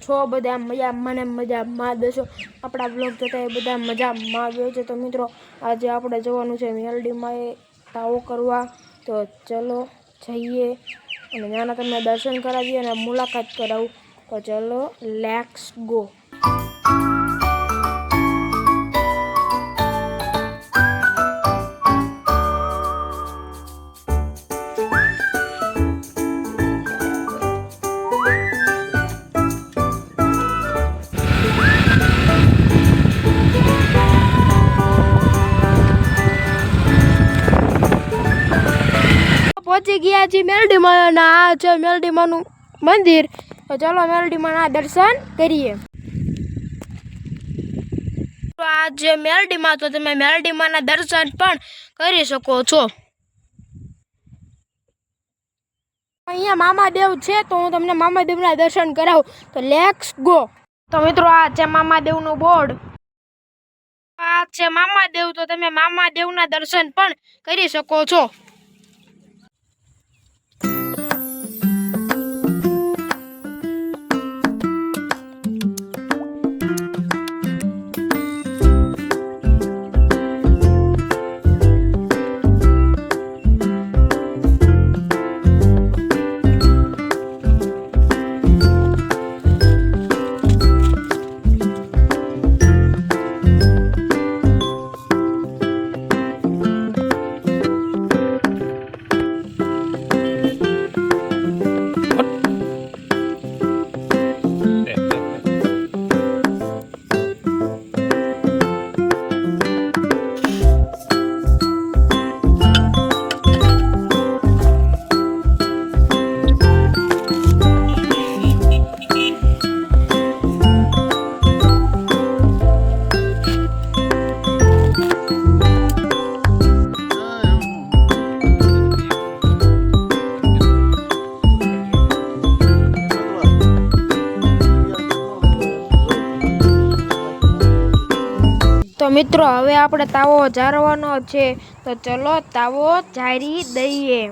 છો બધા મજામાં ને મજામાં દેશો આપણા બ્લોગ જોતા એ બધા મજામાં આવ્યો છે। તો મિત્રો આજે આપણે જવાનું છે મેલડીમાં એ તાવો કરવા। તો ચલો જઈએ અને ત્યાંના તમને દર્શન કરાવીએ અને મુલાકાત કરાવું। તો ચલો લેટ્સ ગો। पहुंची गया जी मेलडीમાં आ છે મેલડીમાંનું મંદિર। તો ચલો મેલડીમાંના દર્શન કરીએ। તો આ જે મેલડીમાં તો તમે મેલડીમાંના દર્શન પણ કરી શકો છો। અહીંયા મામાદેવ છે તો હું તમને મામાદેવના દર્શન કરાવું। તો લેટ્સ ગો। તો મિત્રો આ છે મામાદેવનું બોર્ડ। આ છે મામાદેવ તો તમે મામાદેવના દર્શન પણ કરી શકો છો। તો મિત્રો હવે આપણે તાવો જારવાનો છે। તો ચલો તાવો જારી દઈએ।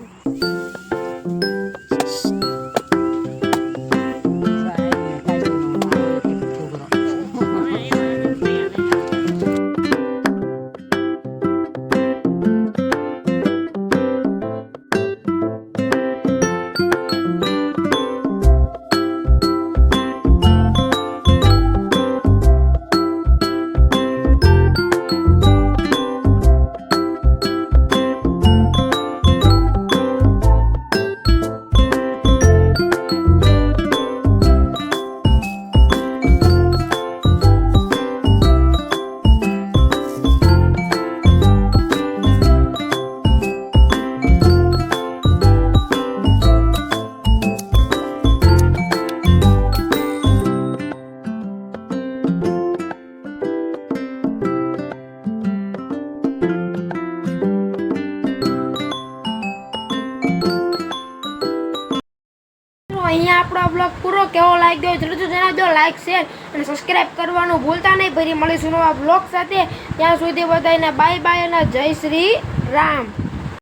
અહીંયા આપણો બ્લોગ પૂરો કેવો લાગ્યો જલ્દી જણાવજો। લાઈક શેર અને સબસ્ક્રાઇબ કરવાનું ભૂલતા નહીં। ફરી મળીશું નવા બ્લોગ સાથે। ત્યાં સુધી બધાને બાય બાય અને જય શ્રી રામ।